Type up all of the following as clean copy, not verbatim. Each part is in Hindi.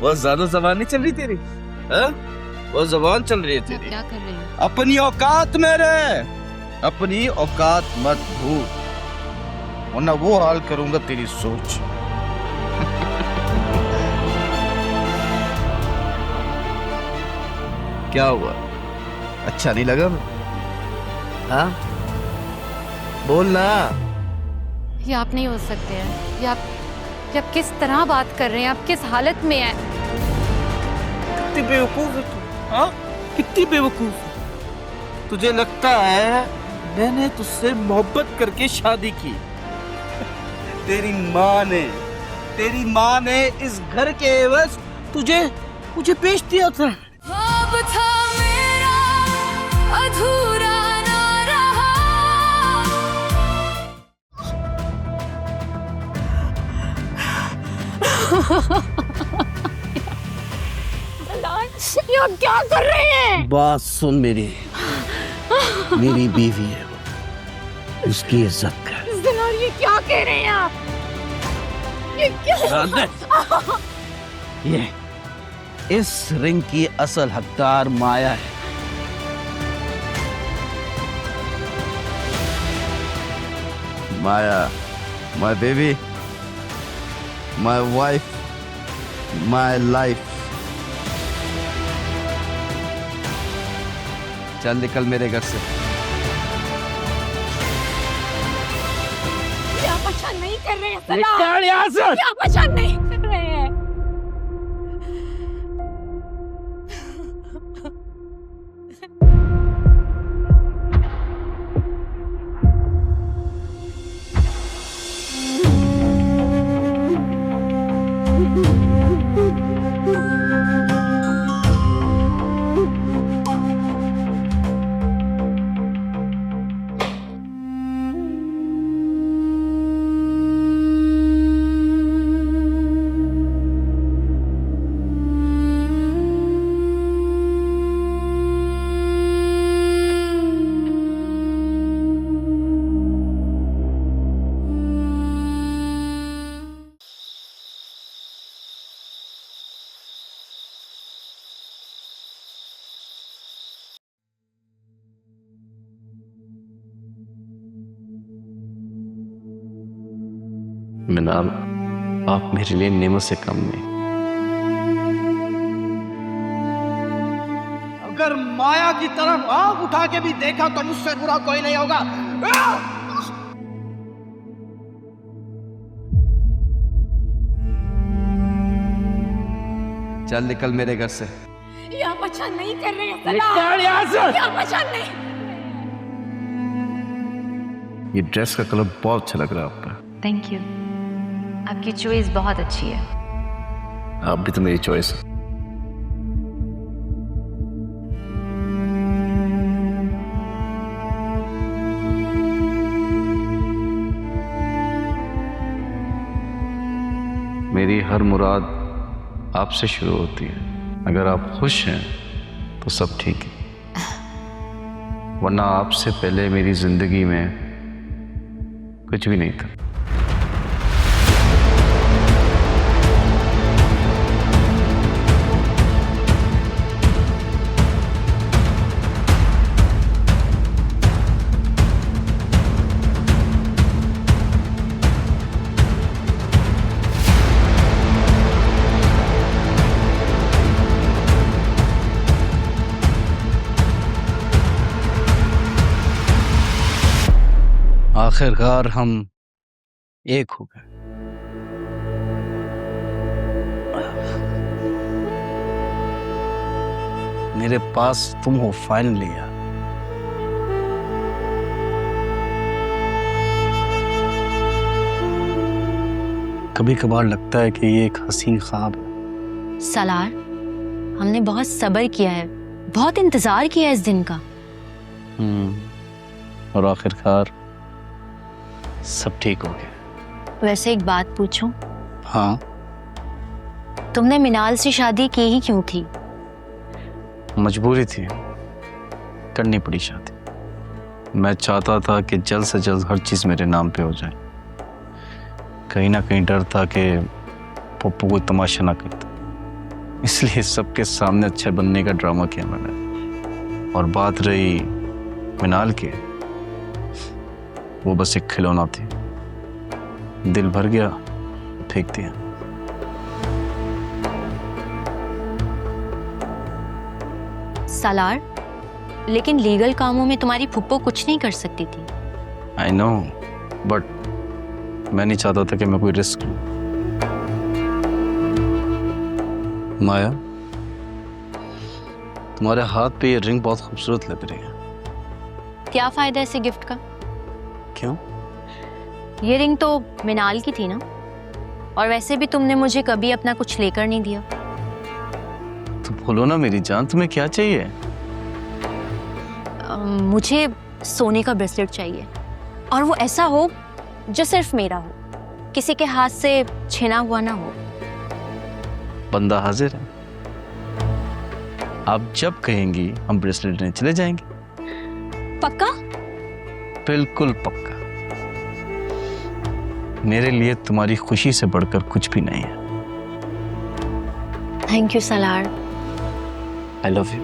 बहुत ज्यादा जबान नहीं चल रही तेरी, हाँ? वो जबान चल रही है तेरी। क्या कर रहे हैं? अपनी औकात में रह, अपनी औकात मत भूल, वरना वो हाल करूंगा तेरी सोच। क्या हुआ, अच्छा नहीं लगा? हाँ बोल ना। ये आप नहीं हो सकते हैं। ये आप किस तरह बात कर रहे हैं? आप किस हालत में हैं? कितनी बेवकूफ है तू, हाँ? कितनी बेवकूफ है। तुझे लगता है मैंने तुझसे मोहब्बत करके शादी की? तेरी माँ ने इस घर के एवज मुझे बेच दिया था। ख्वाब था मेरा अधूरा ना रहा। ये आप क्या कर रहे हैं? बात सुन मेरी बीवी है वो, उसकी इज्जत कर। जलाल, ये क्या कह रहे हैं आप? ये क्या? ये इस रिंग की असल हकदार माया है। Maya, my baby, my wife, my life. चल निकल मेरे घर से। क्या पहचान नहीं कर रहे हैं? निकल यहाँ से। क्या पहचान नहीं कर रहे हैं? मिनाल, आप मेरे लिए नेमत से कम नहीं। अगर माया की तरफ आंख उठा के भी देखा तो मुझसे बुरा कोई नहीं होगा। चल निकल मेरे घर से। ये आप पहचान नहीं कर रहे हैं? निकल यहाँ से। क्या पहचान नहीं? ये ड्रेस का कलर बहुत अच्छा लग रहा है आप पर। थैंक यू, आपकी चॉइस बहुत अच्छी है। आप भी तो मेरी चॉइस है। मेरी हर मुराद आपसे शुरू होती है। अगर आप खुश हैं तो सब ठीक है, वरना आपसे पहले मेरी जिंदगी में कुछ भी नहीं था। आखिरकार हम एक हो गए। मेरे पास तुम हो फाइनली यार। कभी कभार लगता है कि ये एक हसीन ख्वाब है। सलार, हमने बहुत सब्र किया है, बहुत इंतजार किया है इस दिन का। और आखिरकार सब ठीक हो गया। वैसे एक बात पूछूं? हाँ, तुमने मिनाल से शादी की ही क्यों थी? मजबूरी थी, करनी पड़ी शादी। मैं चाहता था कि जल्द से जल्द हर चीज़ मेरे नाम पे हो जाए। कहीं ना कहीं डर था कि पप्पू को तमाशा ना करता। इसलिए सबके सामने अच्छे बनने का ड्रामा किया मैंने। और बात रही मिनाल की, वो बस एक खिलौना थी, दिल भर गया फेंक दिया। सालार, लेकिन लीगल कामों में तुम्हारी फुप्पो कुछ नहीं कर सकती थी। आई नो, बट मैं नहीं चाहता था कि मैं कोई रिस्क लूं। माया, तुम्हारे हाथ पे ये रिंग बहुत खूबसूरत लग रही है। क्या फायदा ऐसे गिफ्ट का? क्यों? ये रिंग तो मिनाल की थी ना, और वैसे भी तुमने मुझे कभी अपना कुछ लेकर नहीं दिया। तो बोलो ना मेरी जान, तुम्हें क्या चाहिए? मुझे सोने का ब्रेसलेट चाहिए, और वो ऐसा हो जो सिर्फ मेरा हो, किसी के हाथ से छिना हुआ ना हो। बंदा हाजिर है, आप जब कहेंगी हम ब्रेसलेट लेने चले जाएंगे। पक्का? बिल्कुल पक्का। मेरे लिए तुम्हारी खुशी से बढ़कर कुछ भी नहीं है। Thank you Salaar. I love you.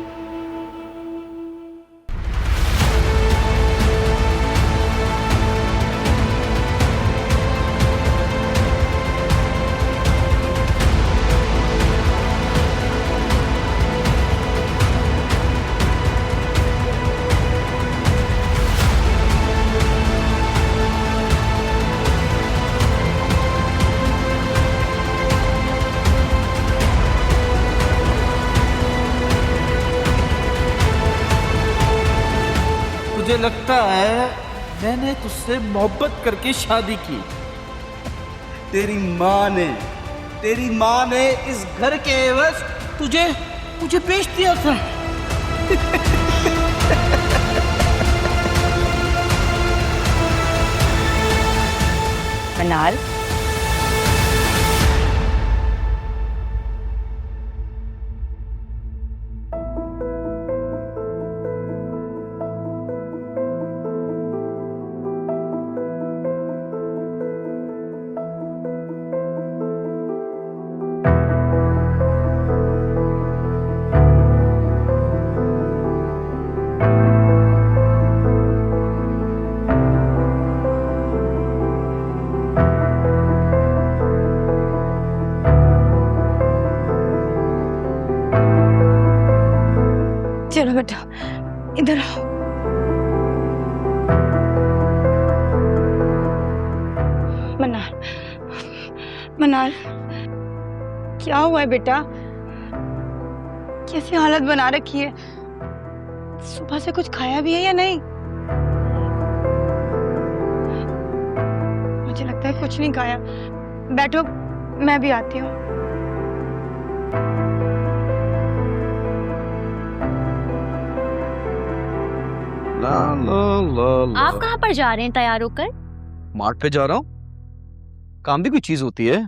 तुझे लगता है मैंने तुझसे मोहब्बत करके शादी की? तेरी माँ ने इस घर के एवज मुझे बेच दिया था। मिनाल, चलो बेटा, इधर आओ। मनाल, मनाल, क्या हुआ है बेटा? कैसी हालत बना रखी है? सुबह से कुछ खाया भी है या नहीं? मुझे लगता है कुछ नहीं खाया। बैठो, मैं भी आती हूँ। ला ला ला ला। आप कहाँ पर जा रहे हैं तैयार होकर? मार्ट पे जा रहा हूँ। काम भी कोई चीज होती है?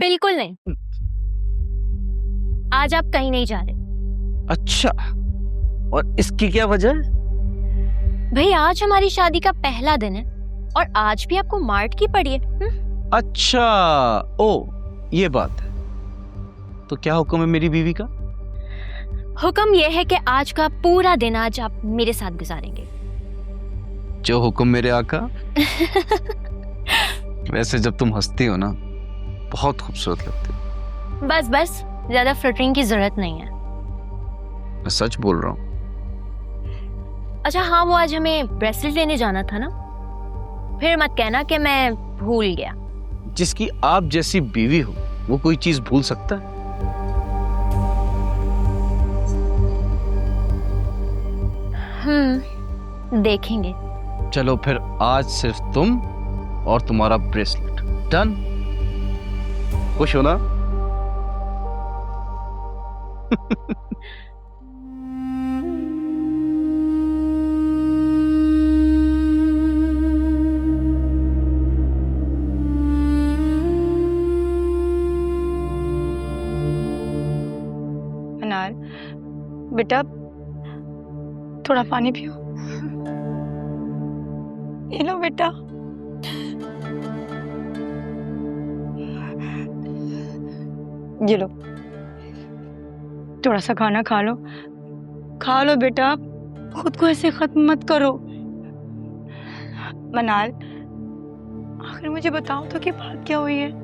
बिल्कुल नहीं। आज आप कहीं नहीं जा रहे। अच्छा, और इसकी क्या वजह है? भाई, आज हमारी शादी का पहला दिन है, और आज भी आपको मार्ट की पड़ी है। अच्छा, ओ ये बात है। तो क्या हुक्म है मेरी बीवी का? हुक्म यह है कि आज का पूरा दिन आज आप मेरे साथ गुजारेंगे। जो हुक्म मेरे आका। वैसे जब तुम हंसती हो ना, बहुत खूबसूरत लगती हो। बस बस, ज्यादा फ्लटरिंग की जरूरत नहीं है। मैं सच बोल रहा हूँ। अच्छा हाँ, वो आज हमें ब्रेसलेट लेने जाना था ना, फिर मत कहना कि मैं भूल गया। जिसकी आप जैसी बीवी हो वो कोई चीज भूल सकता है? देखेंगे। चलो फिर आज सिर्फ तुम और तुम्हारा ब्रेसलेट। डन? खुश हो ना? मनाल, बेटा थोड़ा पानी पियो। ये लो बेटा। ये लो, थोड़ा सा खाना खा लो बेटा, खुद को ऐसे खत्म मत करो। मनाल, आखिर मुझे बताओ तो कि बात क्या हुई है?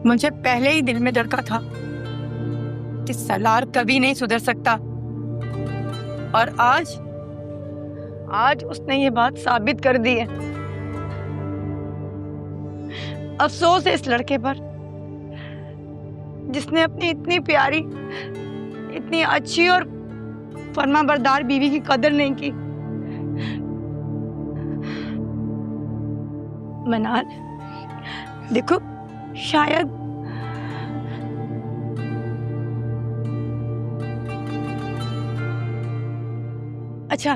मुझे पहले ही दिल में डर था कि सलार कभी नहीं सुधर सकता, और आज उसने ये बात साबित कर दी है। अफसोस है इस लड़के पर जिसने अपनी इतनी प्यारी, इतनी अच्छी और फरमाबरदार बीवी की कदर नहीं की। मनाल, देखो, शायद अच्छा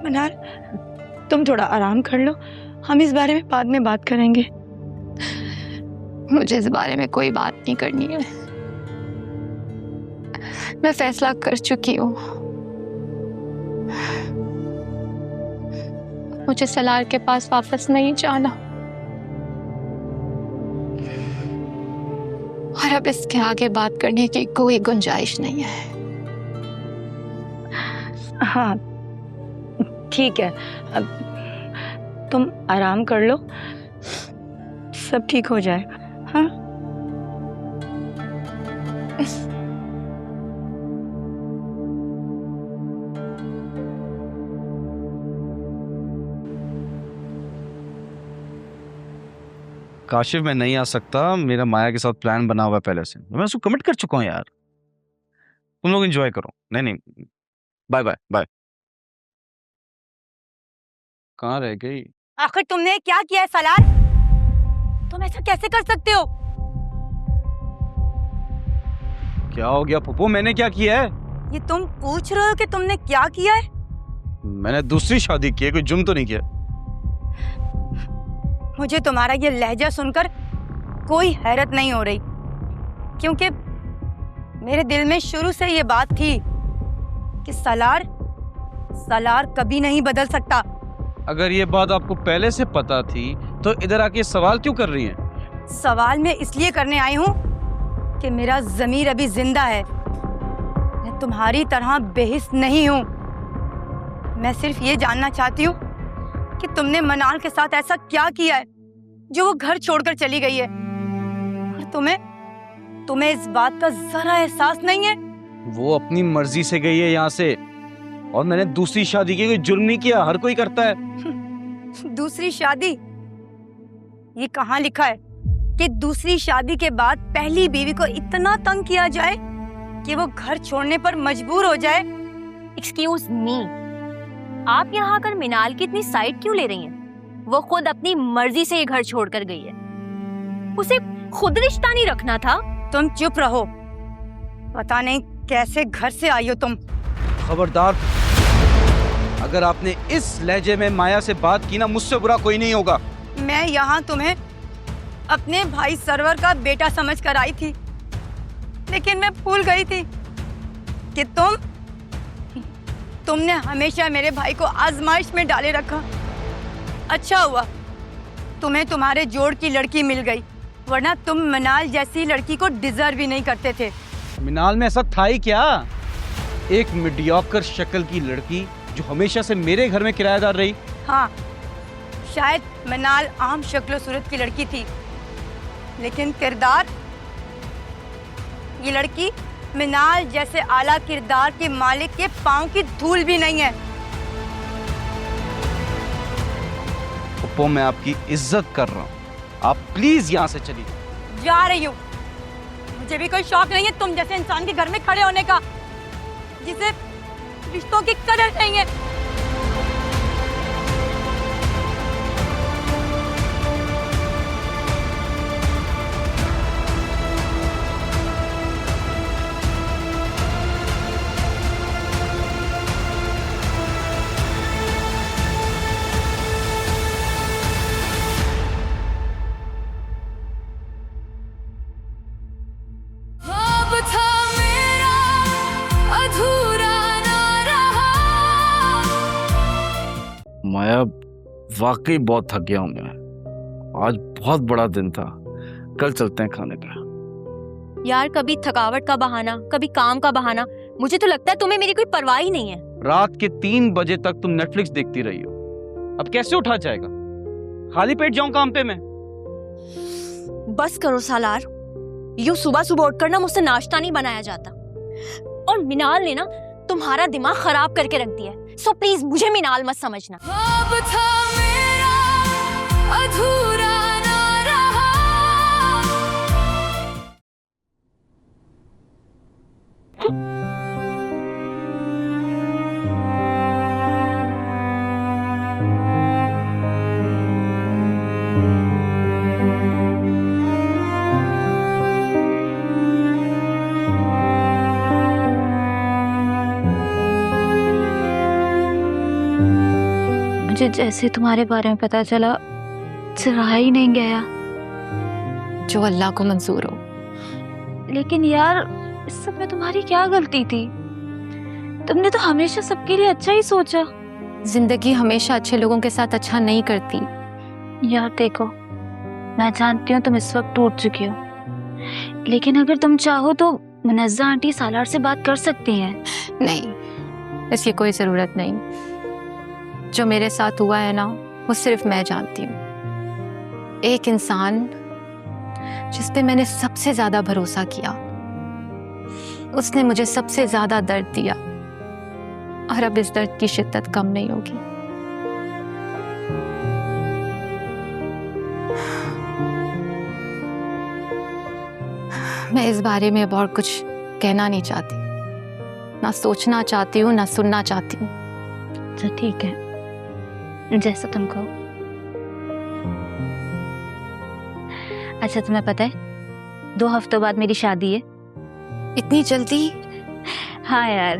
मनाल, तुम थोड़ा आराम कर लो, हम इस बारे में बाद में बात करेंगे। मुझे इस बारे में कोई बात नहीं करनी है। मैं फैसला कर चुकी हूँ। मुझे सलार के पास वापस नहीं जाना, और अब इसके आगे बात करने की कोई गुंजाइश नहीं है। हाँ ठीक है, अब तुम आराम कर लो, सब ठीक हो जाएगा। हाँ काशिफ, मैं नहीं आ सकता, मेरा माया के साथ प्लान बना हुआ है पहले से, मैं उसको कमिट कर चुका हूँ यार। तुम लोग एंजॉय करो। नहीं, बाय बाय बाय। कहाँ रह गई? आखिर तुमने क्या किया है सलार? तुम ऐसा कैसे कर सकते हो? क्या हो गया पप्पू, मैंने क्या किया है? ये तुम पूछ रहे हो कि तुमने क्या किया है? मैंने दूसरी शादी की है, कोई जुर्म तो नहीं किया। मुझे तुम्हारा ये लहजा सुनकर कोई हैरत नहीं हो रही, क्योंकि मेरे दिल में शुरू से ये बात थी कि सलार कभी नहीं बदल सकता। अगर ये बात आपको पहले से पता थी तो इधर आके सवाल क्यों कर रही हैं? सवाल मैं इसलिए करने आई हूँ कि मेरा ज़मीर अभी जिंदा है। मैं तुम्हारी तरह बेहिस नहीं हूँ। मैं सिर्फ ये जानना चाहती हूँ कि तुमने मनाल के साथ ऐसा क्या किया है जो वो घर छोड़कर चली गई है, और तुम्हें इस बात का जरा एहसास नहीं है? वो अपनी मर्जी से गई है यहाँ से, और मैंने दूसरी शादी की, कोई जुर्म नहीं किया, हर कोई करता है। दूसरी शादी? ये कहाँ लिखा है कि दूसरी शादी के बाद पहली बीवी को इतना तंग किया जाए कि वो घर छोड़ने पर मजबूर हो जाए? एक्सक्यूज मी, आप यहाँ आकर मिनाल की इतनी साइड क्यों ले रही हैं? वो खुद अपनी मर्जी से ये घर छोड़कर गई है, उसे खुद रिश्ता नहीं रखना था। तुम चुप रहो, पता नहीं कैसे घर से आई हो तुम। खबरदार, अगर आपने इस लहजे में माया से बात की ना, मुझसे बुरा कोई नहीं होगा। मैं यहाँ तुम्हें अपने भाई सरवर का बेटा समझ कर आई थी, लेकिन मैं भूल गई थी कि तुमने हमेशा मेरे भाई को आजमाइश में डाले रखा। अच्छा हुआ तुम्हें तुम्हारे जोड़ की लड़की मिल गई, वरना तुम मनाल जैसी लड़की को डिजर्व भी नहीं करते थे। मिनाल में ऐसा था ही क्या? एक मीडियोकर शक्ल की लड़की जो हमेशा से मेरे घर में किराएदार रही। हाँ, शायद मनाल आम शक्ल सूरत की लड़की थी, लेकिन किरदार, ये लड़की मिनाल जैसे आला किरदार के मालिक के पांव की धूल भी नहीं है। पप्पू, मैं आपकी इज्जत कर रहा हूँ, आप प्लीज यहाँ से चलिए। जा रही हूँ, मुझे भी कोई शौक नहीं है तुम जैसे इंसान के घर में खड़े होने का, जिसे रिश्तों की कदर नहीं है। वाकई बहुत थक गया हूं मैं। आज बहुत बड़ा दिन था, कल चलते हैं खाने पे। यार कभी थकावट का बहाना, कभी काम का बहाना। मुझे तो लगता है तुम्हें मेरी कोई परवाह ही नहीं है। रात के 3 बजे तक तुम नेटफ्लिक्स देखती रही हो, अब कैसे उठा जाएगा? खाली पेट जाऊं काम पे मैं? बस करो सालार, यूं सुबह सुबह उठकर ना मुझसे नाश्ता नहीं बनाया जाता। और मिनाल ने ना तुम्हारा दिमाग खराब करके रख दिया है। सो प्लीज मुझे मिनाल मत समझना। अब था मेरा अधूरा ना रहा। मुझे जैसे तुम्हारे बारे में पता चला रहा ही नहीं गया। जो अल्लाह को मंजूर हो। लेकिन यार इस सब में तुम्हारी क्या गलती थी? तुमने तो हमेशा सबके लिए अच्छा ही सोचा। जिंदगी हमेशा अच्छे लोगों के साथ अच्छा नहीं करती। यार देखो, मैं जानती हूँ तुम इस वक्त टूट चुकी हो, लेकिन अगर तुम चाहो तो मुनज़्ज़ा आंटी सालार से बात कर सकती हैं। नहीं, इसकी कोई ज़रूरत नहीं। जो मेरे साथ हुआ है ना, वो सिर्फ मैं जानती हूँ। एक इंसान जिस पे मैंने सबसे ज्यादा भरोसा किया, उसने मुझे सबसे ज्यादा दर्द दिया, और अब इस दर्द की शिद्दत कम नहीं होगी। मैं इस बारे में अब और कुछ कहना नहीं चाहती, ना सोचना चाहती हूँ, ना सुनना चाहती हूँ। तो ठीक है, जैसा तुम कहो। अच्छा तुम्हें पता है 2 हफ्तों बाद मेरी शादी है। इतनी जल्दी? हाँ यार,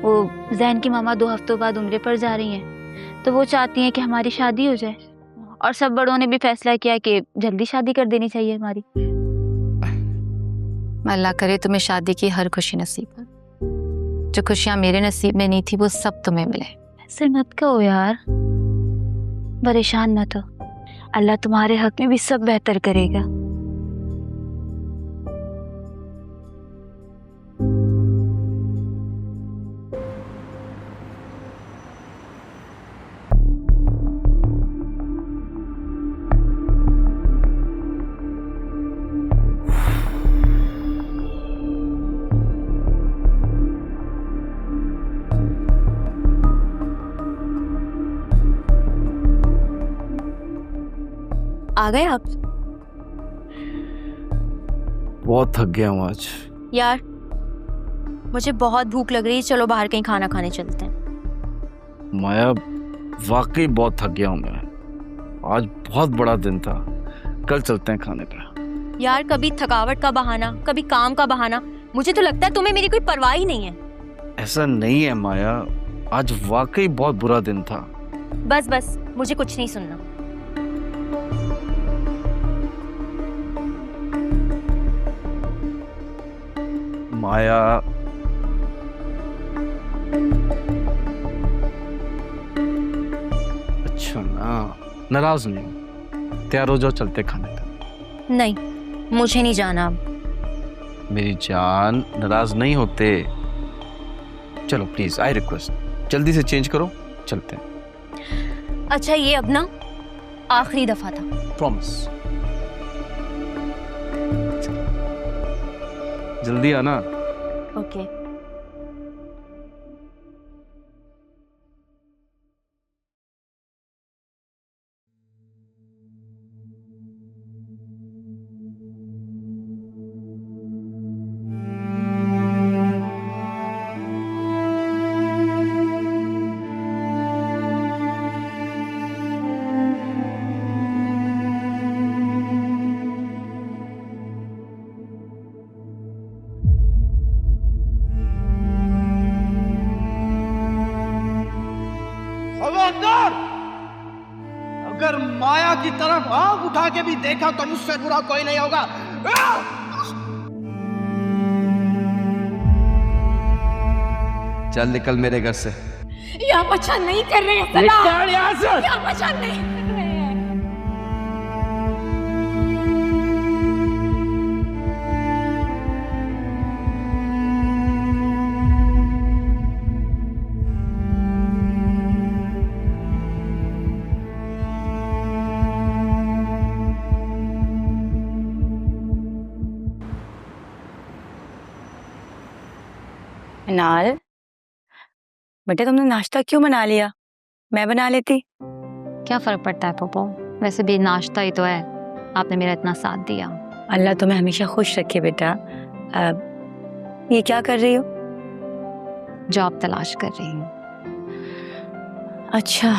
वो जैन की मामा 2 हफ्तों बाद उम्रे पर जा रही हैं, तो वो चाहती हैं कि हमारी शादी हो जाए, और सब बड़ों ने भी फैसला किया कि जल्दी शादी कर देनी चाहिए हमारी। अल्लाह करे तुम्हें शादी की हर खुशी नसीब हो। जो खुशियां मेरे नसीब में नहीं थी वो सब तुम्हें मिले। ऐसे मत कहो यार, परेशान मत हो, अल्लाह तुम्हारे हक में भी सब बेहतर करेगा। आ गए आप? बहुत थक गया हूँ आज। यार मुझे बहुत भूख लग रही है, चलो बाहर कहीं खाना खाने चलते हैं। माया, वाकई बहुत थक गया हूँ मैं। आज बहुत बड़ा दिन था, कल चलते हैं खाने पे। यार कभी थकावट का बहाना, कभी काम का बहाना। मुझे तो लगता है तुम्हें मेरी कोई परवाह ही नहीं है। ऐसा नहीं है माया, आज वाकई बहुत बुरा दिन था। बस बस, मुझे कुछ नहीं सुनना। माया, अच्छा ना, नाराज नहीं हूं। तैयार हो जाओ, चलते खाने पे। नहीं, मुझे नहीं जाना अब। मेरी जान, नाराज नहीं होते। चलो प्लीज, आई रिक्वेस्ट, जल्दी से चेंज करो, चलते हैं। अच्छा ये अब ना आखिरी दफा था। प्रॉमिस। जल्दी आना। ओके। खबरदार, अगर माया की तरफ आंख उठा के भी देखा तो मुझसे बुरा कोई नहीं होगा। चल निकल मेरे घर से। ये आप अच्छा नहीं कर रहे हैं सलार। निकाल यहाँ से। ये आप अच्छा नहीं कर रहे हैं। मिनाल, बेटा तुमने नाश्ता क्यों बना लिया? मैं बना लेती। क्या फर्क पड़ता है पोपो, वैसे भी नाश्ता ही तो है, आपने मेरा इतना साथ दिया। अल्लाह तुम्हें हमेशा खुश रखे बेटा। ये क्या कर रही हो? जॉब तलाश कर रही हूँ। अच्छा,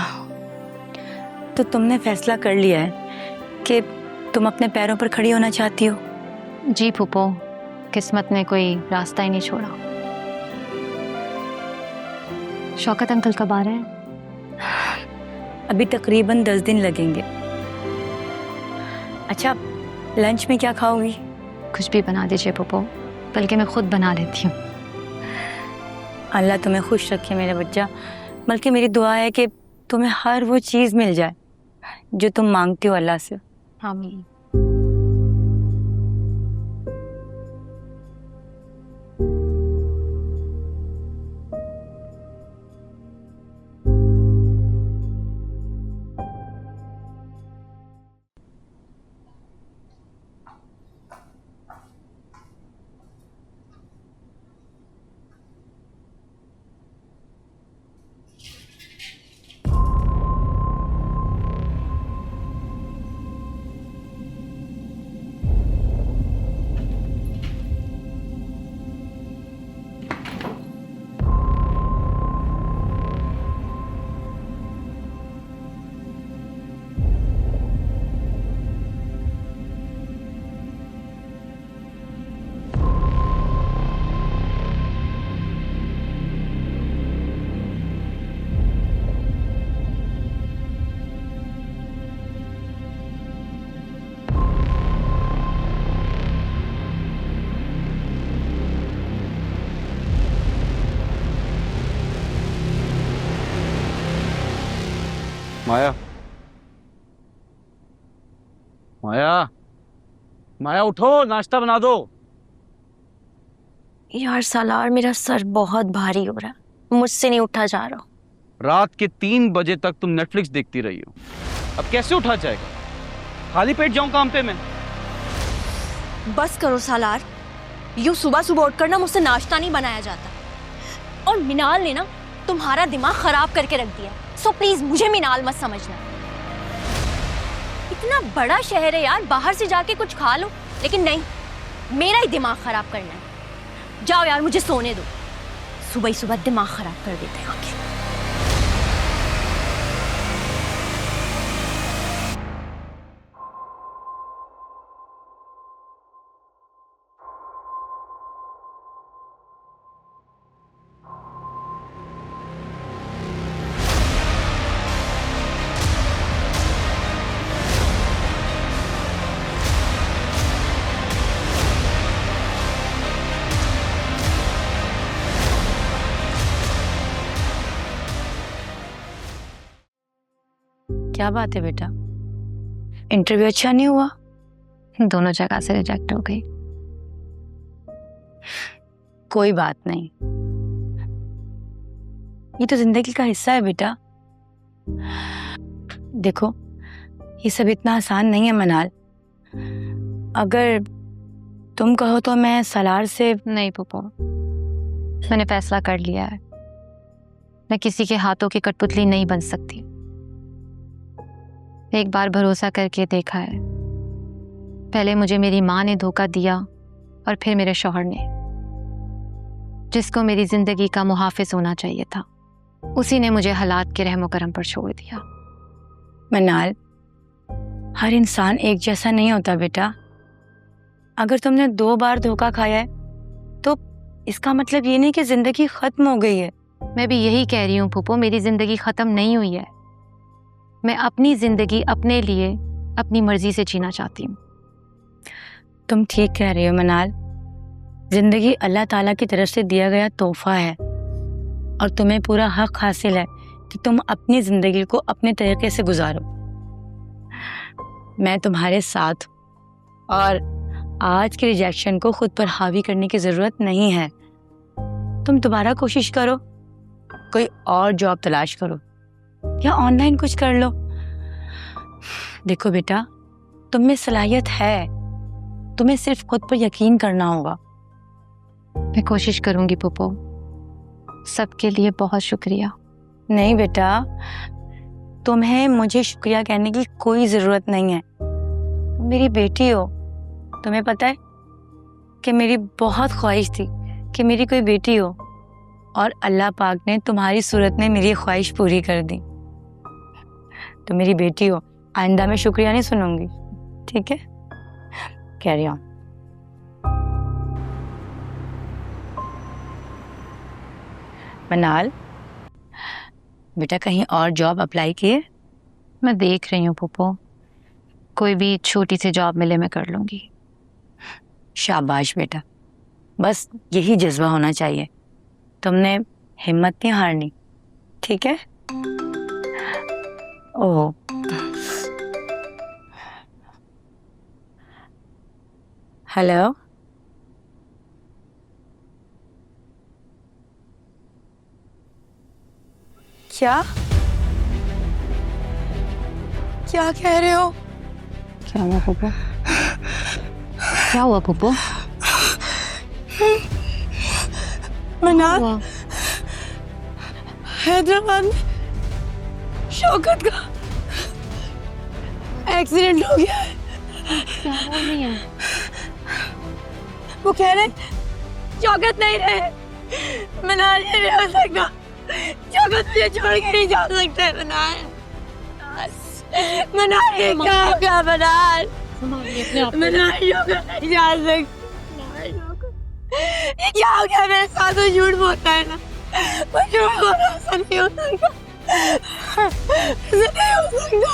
तो तुमने फैसला कर लिया है कि तुम अपने पैरों पर खड़ी होना चाहती हो? जी फूफो, किस्मत ने कोई रास्ता ही नहीं छोड़ा। शौकत अंकल कब आ रहे हैं? अभी तकरीबन 10 दिन लगेंगे। अच्छा, लंच में क्या खाओगी? कुछ भी बना दीजिए फूफो, बल्कि मैं खुद बना लेती हूँ। अल्लाह तुम्हें खुश रखे मेरा बच्चा। बल्कि मेरी दुआ है कि तुम्हें हर वो चीज़ मिल जाए जो तुम मांगती हो अल्लाह से। आमीन। माया, माया, माया उठो, नाश्ता बना दो। यार सालार, मेरा सर बहुत भारी हो रहा है, मुझसे नहीं उठा जा रहा। रात के 3 बजे तक तुम नेटफ्लिक्स देखती रही हो, अब कैसे उठा जाएगा? खाली पेट जाऊं काम पे मैं? बस करो सालार, यूं सुबह सुबह उठकर ना मुझसे नाश्ता नहीं बनाया जाता। और मिनाल ने ना तुम्हारा दिमाग खराब करके रख दिया, सो प्लीज मुझे मिनाल मत समझना। इतना बड़ा शहर है यार, बाहर से जाके कुछ खा लो, लेकिन नहीं, मेरा ही दिमाग खराब करना है। जाओ यार, मुझे सोने दो, सुबह ही सुबह दिमाग खराब कर देते हैं आके। क्या बात है बेटा, इंटरव्यू अच्छा नहीं हुआ? दोनों जगह से रिजेक्ट हो गई। कोई बात नहीं, ये तो जिंदगी का हिस्सा है बेटा। देखो, ये सब इतना आसान नहीं है मनाल। अगर तुम कहो तो मैं सलार से। नहीं पुप्पो, मैंने फैसला कर लिया है, मैं किसी के हाथों की कठपुतली नहीं बन सकती। एक बार भरोसा करके देखा है, पहले मुझे मेरी माँ ने धोखा दिया और फिर मेरे शौहर ने, जिसको मेरी जिंदगी का मुहाफिज होना चाहिए था, उसी ने मुझे हालात के रहमो करम पर छोड़ दिया। मनाल, हर इंसान एक जैसा नहीं होता बेटा। अगर तुमने 2 बार धोखा खाया है तो इसका मतलब ये नहीं कि जिंदगी खत्म हो गई है। मैं भी यही कह रही हूँ फूफो, मेरी जिंदगी खत्म नहीं हुई है। मैं अपनी जिंदगी अपने लिए अपनी मर्जी से जीना चाहती हूँ। तुम ठीक कह रही हो मनाल, जिंदगी अल्लाह ताला की तरफ से दिया गया तोहफा है। और तुम्हें पूरा हक हासिल है कि तुम अपनी जिंदगी को अपने तरीके से गुजारो। मैं तुम्हारे साथ, और आज के रिजेक्शन को खुद पर हावी करने की जरूरत नहीं है। तुम दोबारा कोशिश करो, कोई और जॉब तलाश करो या ऑनलाइन कुछ कर लो। देखो बेटा, तुम में सलाहियत है, तुम्हें सिर्फ खुद पर यकीन करना होगा। मैं कोशिश करूंगी पुप्पो। सबके लिए बहुत शुक्रिया। नहीं बेटा, तुम्हें मुझे शुक्रिया कहने की कोई ज़रूरत नहीं है। तुम मेरी बेटी हो। तुम्हें पता है कि मेरी बहुत ख्वाहिश थी कि मेरी कोई बेटी हो, और अल्लाह पाक ने तुम्हारी सूरत में मेरी ख्वाहिश पूरी कर दी। तुम मेरी बेटी हो, आइंदा मैं शुक्रिया नहीं सुनूंगी, ठीक है? Carry on. मनाल बेटा, कहीं और जॉब अप्लाई किए? मैं देख रही हूँ पुप्पो, कोई भी छोटी सी जॉब मिले मैं कर लूंगी। शाबाश बेटा, बस यही जज्बा होना चाहिए। तुमने हिम्मत नहीं हारनी, ठीक है? ओह, हेलो, क्या क्या कह रहे हो? क्या हुआ पुप्पो? क्या हुआ पुप्पो? मनाल, हैदराबाद में शौकत का एक्सीडेंट हो गया है। क्या बोल रही है? वो कह रहे शौकत नहीं रहे। मनाल, ये नहीं हो सकता। शौकत मुझे छोड़ के नहीं जा सकते। मनाल, मनाल, ये क्या हो गया? मनाल, मनाल, शौकत नहीं जा सकती। ये क्या हो गया मेरे साथ? वो झूठ बोलता है ना, वो झूठ बोल रहा है। ऐसा नहीं हो सकता, ऐसा नहीं हो सकता।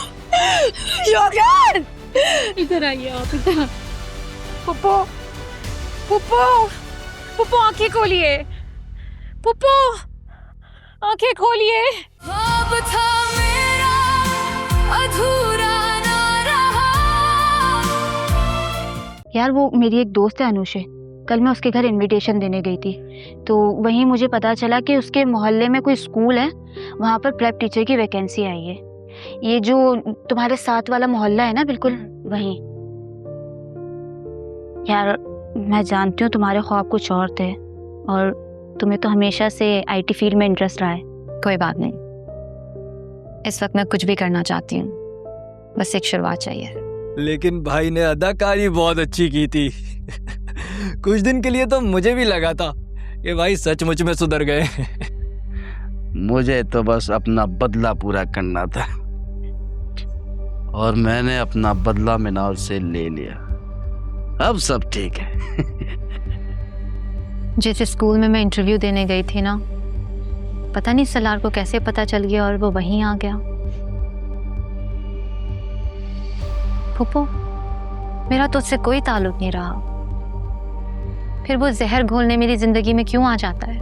शौकत, इधर आइए आप, इधर। पुप्पो, पुप्पो, पुप्पो आंखें खोलिए। पुप्पो आंखें खोलिए। ख्वाब था मेरा अधूरा ना रहा। यार वो मेरी एक दोस्त है अनुषे, कल मैं उसके घर इनविटेशन देने गई थी, तो वहीं मुझे पता चला कि उसके मोहल्ले में कोई स्कूल है, वहाँ पर प्रेप टीचर की वैकेंसी आई है। ये जो तुम्हारे साथ वाला मोहल्ला है ना, बिल्कुल वहीं। यार मैं जानती हूँ तुम्हारे ख्वाब कुछ और थे, और तुम्हें तो हमेशा से आईटी फील्ड में इंटरेस्ट रहा है। कोई बात नहीं, इस वक्त मैं कुछ भी करना चाहती हूँ, बस एक शुरुआत चाहिए। लेकिन भाई ने अदाकारी बहुत अच्छी की थी। कुछ दिन के लिए तो मुझे भी लगा था कि भाई सचमुच में सुधर गए। मुझे तो बस अपना बदला पूरा करना था, और मैंने अपना बदला मिनाल से ले लिया। अब सब ठीक है। जिस स्कूल में मैं इंटरव्यू देने गई थी ना, पता नहीं सलार को कैसे पता चल गया और वो वहीं आ गया। पुप्पो, मेरा तो उससे कोई ताल्लुक नहीं रहा, फिर वो जहर घोलने मेरी जिंदगी में क्यों आ जाता है?